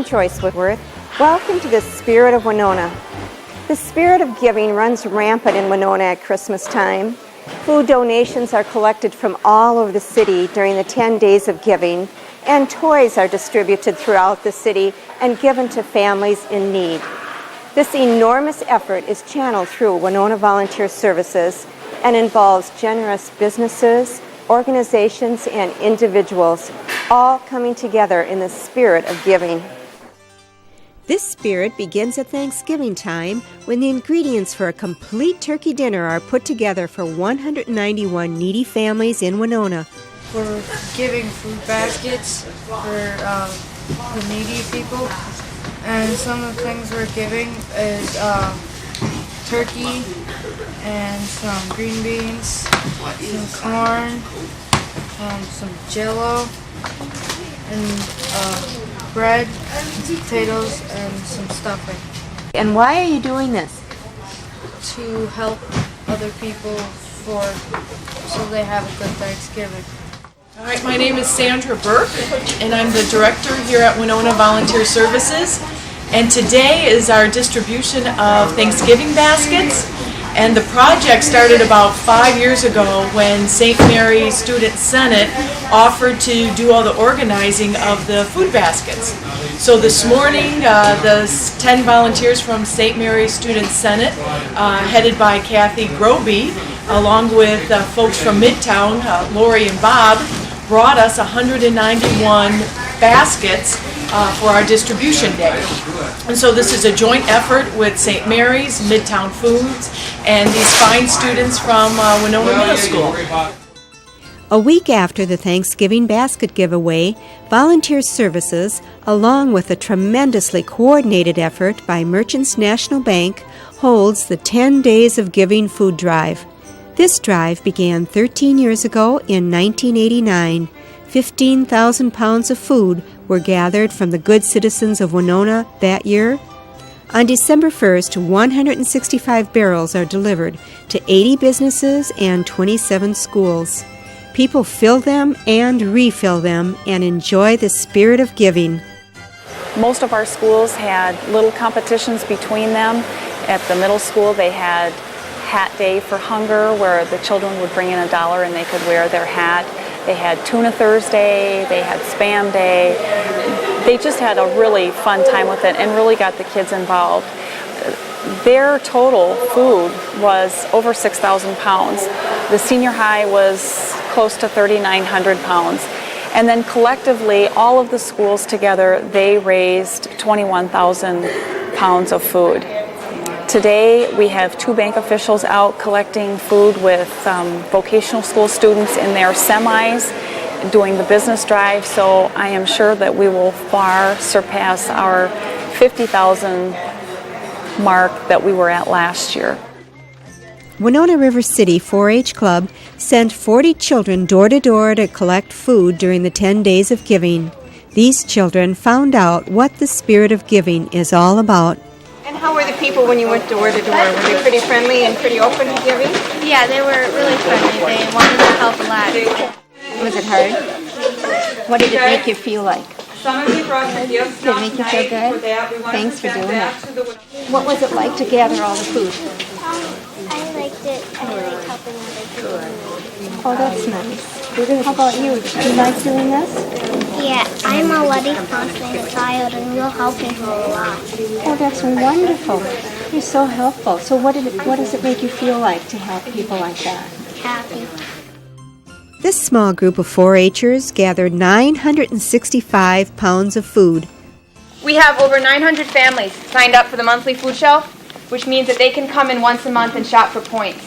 I'm Joyce Woodworth. Welcome to the Spirit of Winona. The spirit of giving runs rampant in Winona at Christmas time. Food donations are collected from all over the city during the 10 days of giving, and toys are distributed throughout the city and given to families in need. This enormous effort is channeled through Winona Volunteer Services and involves generous businesses, organizations, and individuals, all coming together in the spirit of giving. This spirit begins at Thanksgiving time when the ingredients for a complete turkey dinner are put together for 191 needy families in Winona. We're giving food baskets for the needy people, and some of the things we're giving is turkey and some green beans, some corn, some Jell-O, and bread, potatoes, and some stuffing. And why are you doing this? To help other people so they have a good Thanksgiving. All right, my name is Sandra Burke, and I'm the director here at Winona Volunteer Services. And today is our distribution of Thanksgiving baskets. And the project started about 5 years ago when St. Mary's Student Senate offered to do all the organizing of the food baskets. So this morning, the 10 volunteers from St. Mary's Student Senate, headed by Kathy Groby, along with folks from Midtown, Lori and Bob, brought us 191 baskets for our distribution day. And so this is a joint effort with St. Mary's, Midtown Foods, and these fine students from Winona Middle School. A week after the Thanksgiving basket giveaway, Volunteer Services, along with a tremendously coordinated effort by Merchants National Bank, holds the 10 Days of Giving food drive. This drive began 13 years ago in 1989. 15,000 pounds of food were gathered from the good citizens of Winona that year. On December 1st, 165 barrels are delivered to 80 businesses and 27 schools. People fill them and refill them and enjoy the spirit of giving. Most of our schools had little competitions between them. At the middle school, they had Hat Day for Hunger, where the children would bring in $1 and they could wear their hat. They had Tuna Thursday, they had Spam Day. They just had a really fun time with it and really got the kids involved. Their total food was over 6,000 pounds. The senior high was close to 3,900 pounds. And then collectively, all of the schools together, they raised 21,000 pounds of food. Today, we have 2 bank officials out collecting food with vocational school students in their semis, doing the business drive, so I am sure that we will far surpass our 50,000 mark that we were at last year. Winona River City 4-H Club sent 40 children door to door to collect food during the 10 days of giving. These children found out what the spirit of giving is all about. And how were the people when you went door to door? Were they pretty friendly and pretty open to giving? Yeah, they were really friendly. They wanted to help a lot. Was it hard? What did it make you feel like? Some of you brought your gifts. Did it make you feel good? Thanks for doing it. What was it like to gather all the food? I liked it. I liked helping other people. Oh, that's nice. How about you? Do you like doing this? Yeah, I'm already fostering a child and we're helping her a lot. Oh, that's wonderful. You're so helpful. So what does it make you feel like to help people like that? Happy. This small group of 4-H'ers gathered 965 pounds of food. We have over 900 families signed up for the monthly food shelf, which means that they can come in once a month and shop for points.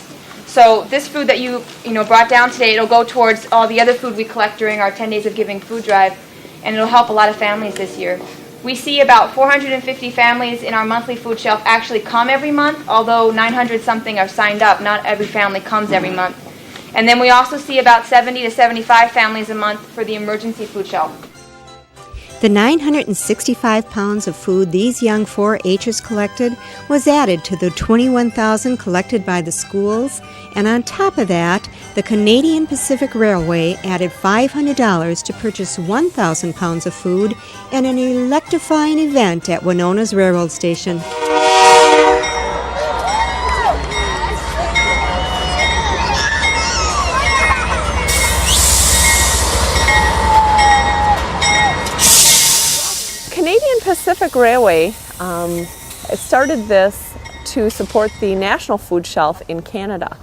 So this food that you brought down today, it'll go towards all the other food we collect during our 10 Days of Giving food drive, and it'll help a lot of families this year. We see about 450 families in our monthly food shelf actually come every month, although 900 something are signed up. Not every family comes every month. And then we also see about 70 to 75 families a month for the emergency food shelf. The 965 pounds of food these young 4-Hers collected was added to the 21,000 collected by the schools, and on top of that, the Canadian Pacific Railway added $500 to purchase 1,000 pounds of food in an electrifying event at Winona's railroad station. Canadian Pacific Railway started this to support the National Food Shelf in Canada.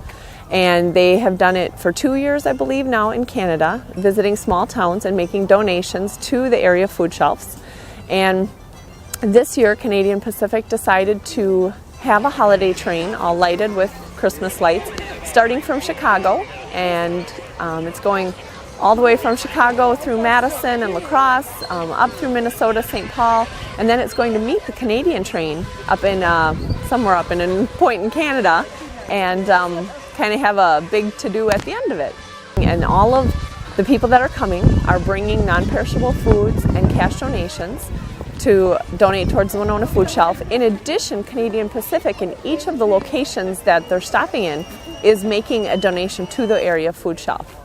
And they have done it for 2 years, I believe, now in Canada, visiting small towns and making donations to the area food shelves. And this year, Canadian Pacific decided to have a holiday train all lighted with Christmas lights, starting from Chicago. And it's going all the way from Chicago through Madison and La Crosse, up through Minnesota, St. Paul, and then it's going to meet the Canadian train up in somewhere up in a point in Canada, and kind of have a big to-do at the end of it. And all of the people that are coming are bringing non-perishable foods and cash donations to donate towards the Winona Food Shelf. In addition, Canadian Pacific, in each of the locations that they're stopping in, is making a donation to the area food shelf.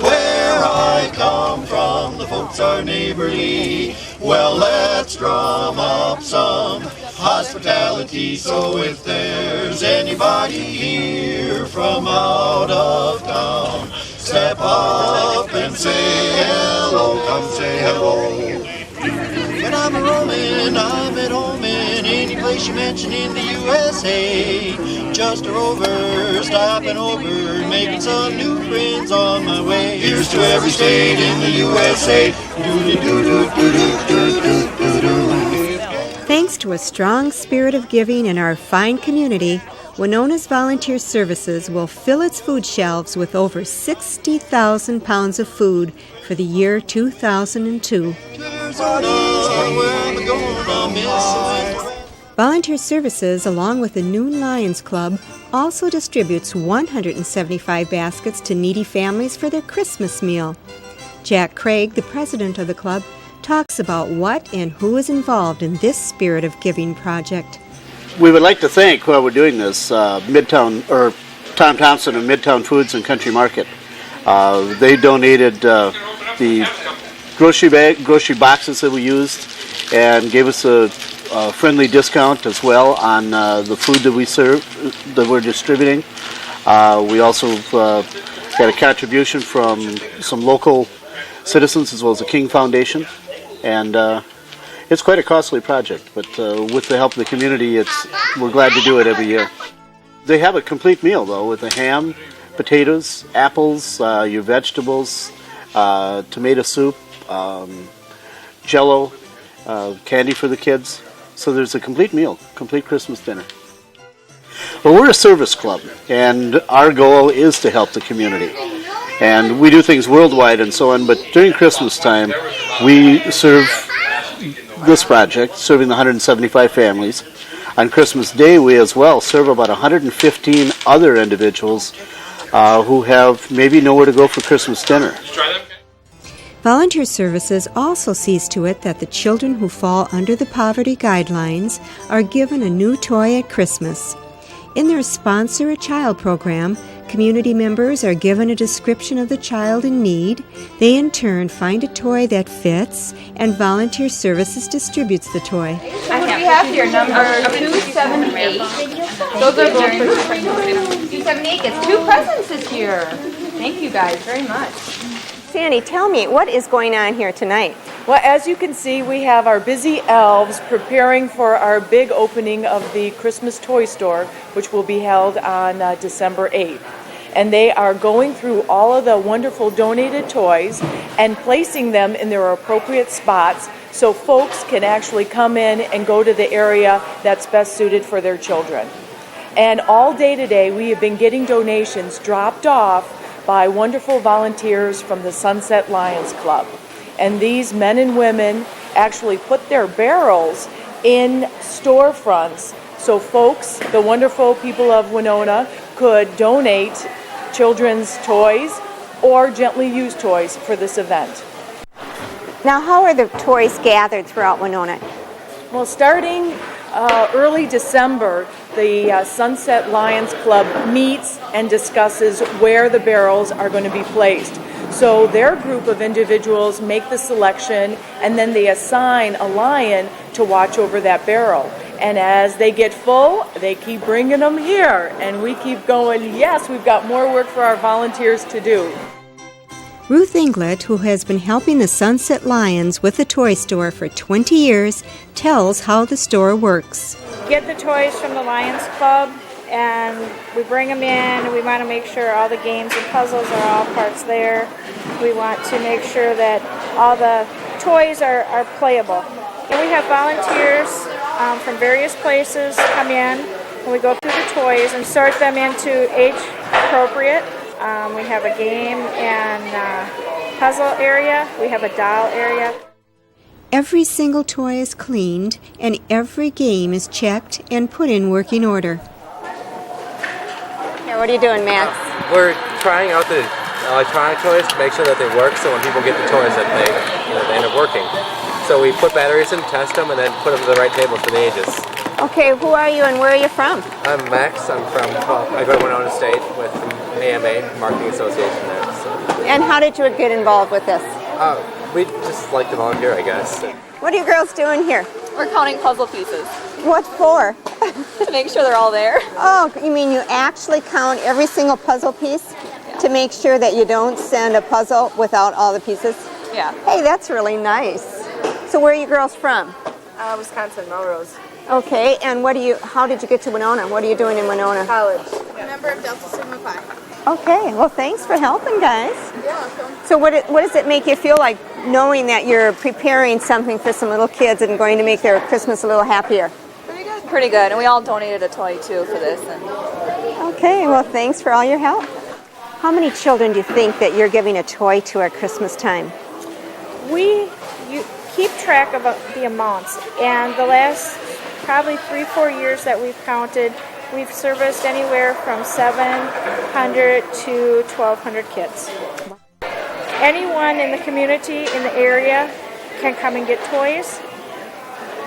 Where I come from, the folks are neighborly. Well, let's drum up some hospitality. So if there's anybody here from out of town, step up and say hello. Come say hello. When I'm a roaming, I'm at home in any place you mention in the USA. Just a rover, stopping over, making some new friends on my way. Here's to every state in the USA. Thanks to a strong spirit of giving in our fine community, Winona's Volunteer Services will fill its food shelves with over 60,000 pounds of food for the year 2002. Volunteer Services, along with the Noon Lions Club, also distributes 175 baskets to needy families for their Christmas meal. Jack Craig, the president of the club, talks about what and who is involved in this Spirit of Giving project. We would like to thank whoever doing this, Midtown, or Tom Thompson of Midtown Foods and Country Market. They donated the grocery boxes that we used and gave us a friendly discount as well on the food that that we're distributing. We also got a contribution from some local citizens as well as the King Foundation, and it's quite a costly project, but with the help of the community, we're glad to do it every year. They have a complete meal though, with a ham, potatoes, apples, your vegetables, tomato soup, Jell-O, candy for the kids. So there's a complete meal, complete Christmas dinner. Well, we're a service club, and our goal is to help the community. And we do things worldwide and so on, but during Christmas time, we serve this project, serving the 175 families. On Christmas Day, we as well serve about 115 other individuals who have maybe nowhere to go for Christmas dinner. Volunteer Services also sees to it that the children who fall under the poverty guidelines are given a new toy at Christmas. In their Sponsor a Child program, community members are given a description of the child in need. They in turn find a toy that fits, and Volunteer Services distributes the toy. What do we have here? Number 278. Those are going for 278 gets 2 presents this year. Thank you guys very much. Sandy, tell me, what is going on here tonight? Well, as you can see, we have our busy elves preparing for our big opening of the Christmas toy store, which will be held on December 8th. And they are going through all of the wonderful donated toys and placing them in their appropriate spots so folks can actually come in and go to the area that's best suited for their children. And all day today, we have been getting donations dropped off by wonderful volunteers from the Sunset Lions Club. And these men and women actually put their barrels in storefronts so folks, the wonderful people of Winona, could donate children's toys or gently used toys for this event. Now, how are the toys gathered throughout Winona? Well, starting early December, the Sunset Lions Club meets and discusses where the barrels are going to be placed. So their group of individuals make the selection, and then they assign a lion to watch over that barrel. And as they get full, they keep bringing them here, and we keep going, yes, we've got more work for our volunteers to do. Ruth Inglet, who has been helping the Sunset Lions with the toy store for 20 years, tells how the store works. Get the toys from the Lions Club, and we bring them in, and we want to make sure all the games and puzzles are all parts there. We want to make sure that all the toys are playable. And we have volunteers from various places come in, and we go through the toys and sort them into age appropriate. We have a game and puzzle area. We have a doll area. Every single toy is cleaned, and every game is checked and put in working order. Here, what are you doing, Max? We're trying out the electronic toys to make sure that they work, so when people get the toys that they end up working. So we put batteries in, test them, and then put them to the right tables for the ages. Okay, who are you and where are you from? I'm Max. I go to Winona State with the AMA, Marketing Association there. So. And how did you get involved with this? We just like to volunteer, I guess. What are you girls doing here? We're counting puzzle pieces What for? to make sure they're all there. Oh, you mean you actually count every single puzzle piece to make sure that you don't send a puzzle without all the pieces? Yeah. Hey, that's really nice. So where are you girls from? Wisconsin, Melrose. Okay, and how did you get to Winona? What are you doing in Winona? College. Member of Delta Sigma Pi. Okay, well thanks for helping, guys. You're welcome. So what does it make you feel like knowing that you're preparing something for some little kids and going to make their Christmas a little happier? Pretty good. And we all donated a toy, too, for this. Okay, well thanks for all your help. How many children do you think that you're giving a toy to at Christmas time? We keep track of the amounts, and the last probably 3-4 years that we've counted, we've serviced anywhere from 700 to 1,200 kids. Anyone in the community, in the area, can come and get toys.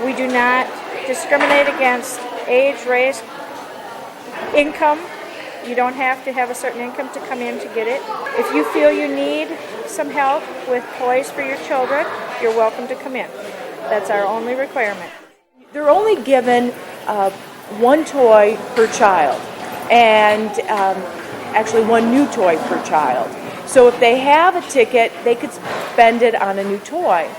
We do not discriminate against age, race, income. You don't have to have a certain income to come in to get it. If you feel you need some help with toys for your children, you're welcome to come in. That's our only requirement. They're only given one toy per child, and actually one new toy per child. So if they have a ticket, they could spend it on a new toy.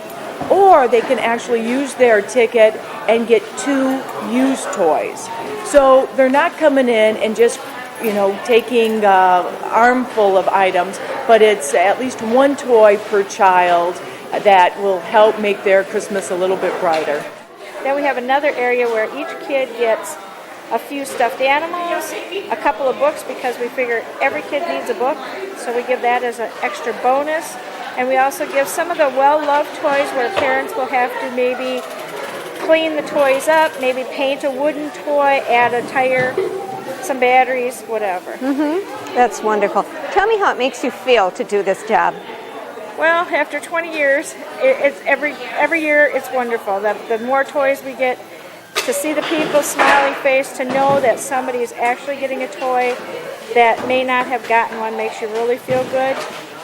Or they can actually use their ticket and get 2 used toys. So they're not coming in and just taking an armful of items, but it's at least 1 toy per child that will help make their Christmas a little bit brighter. Then we have another area where each kid gets a few stuffed animals, a couple of books, because we figure every kid needs a book, so we give that as an extra bonus. And we also give some of the well-loved toys where parents will have to maybe clean the toys up, maybe paint a wooden toy, add a tire, some batteries, whatever. That's wonderful. Tell me how it makes you feel to do this job. Well, after 20 years, it's every year it's wonderful. The more toys we get, to see the people's smiling face, to know that somebody is actually getting a toy that may not have gotten one, makes you really feel good.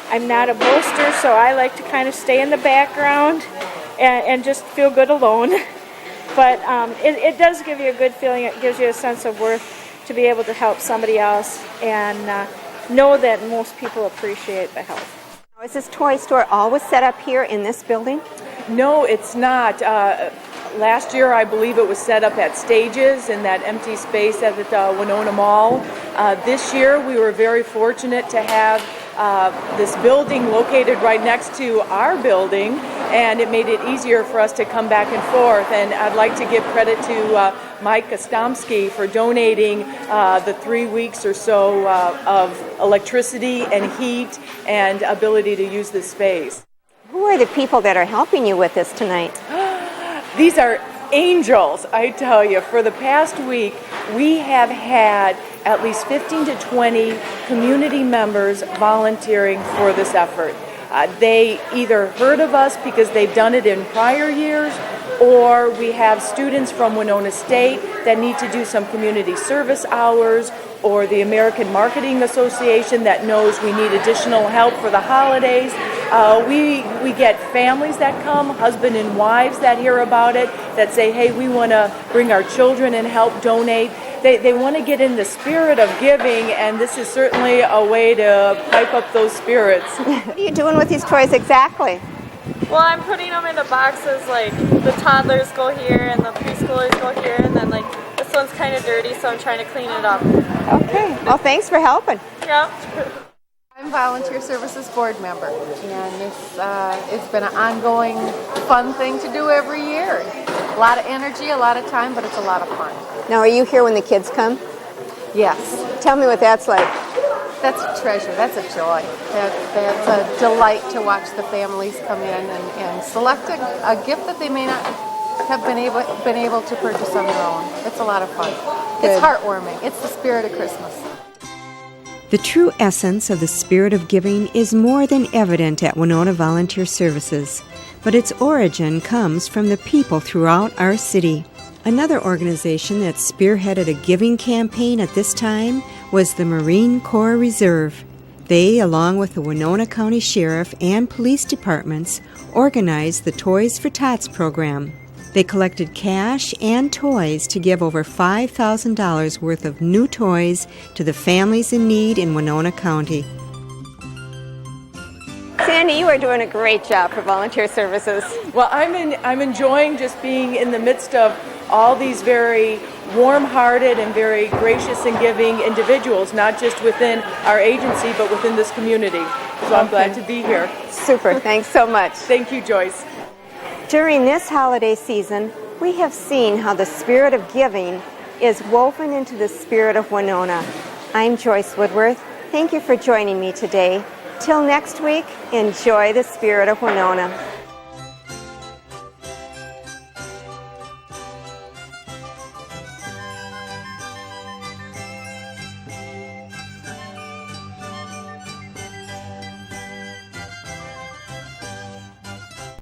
I'm not a boaster, so I like to kind of stay in the background and just feel good alone. But it does give you a good feeling. It gives you a sense of worth to be able to help somebody else and know that most people appreciate the help. Is this toy store always set up here in this building? No, it's not. Last year, I believe it was set up at Stages in that empty space at the Winona Mall. This year, we were very fortunate to have this building located right next to our building, and it made it easier for us to come back and forth. And I'd like to give credit to Mike Kostomsky for donating the 3 weeks or so of electricity and heat and ability to use this space. Who are the people that are helping you with this tonight? These are angels, I tell you. For the past week, we have had at least 15 to 20 community members volunteering for this effort. They either heard of us because they've done it in prior years, or we have students from Winona State that need to do some community service hours, or the American Marketing Association that knows we need additional help for the holidays. We get families that come, husband and wives that hear about it, that say, hey, we want to bring our children and help donate. They want to get in the spirit of giving, and this is certainly a way to pipe up those spirits. What are you doing with these toys exactly? Well, I'm putting them into boxes, like the toddlers go here and the preschoolers go here, and then like this one's kind of dirty, so I'm trying to clean it up. Okay, well thanks for helping. Yeah. I'm Volunteer Services Board member, and it's been an ongoing fun thing to do every year. A lot of energy, a lot of time, but it's a lot of fun. Now, are you here when the kids come? Yes. Tell me what that's like. That's a treasure. That's a joy. That's a delight to watch the families come in and select a gift that they may not have been able to purchase on their own. It's a lot of fun. Good. It's heartwarming. It's the spirit of Christmas. The true essence of the spirit of giving is more than evident at Winona Volunteer Services, but its origin comes from the people throughout our city. Another organization that spearheaded a giving campaign at this time was the Marine Corps Reserve. They, along with the Winona County Sheriff and police departments, organized the Toys for Tots program. They collected cash and toys to give over $5,000 worth of new toys to the families in need in Winona County. Sandy, you are doing a great job for Volunteer Services. Well, I'm enjoying just being in the midst of all these very warm-hearted and very gracious and giving individuals, not just within our agency, but within this community. So I'm glad to be here. Super, thanks so much. Thank you, Joyce. During this holiday season, we have seen how the spirit of giving is woven into the spirit of Winona. I'm Joyce Woodworth. Thank you for joining me today. Till next week, enjoy the spirit of Winona.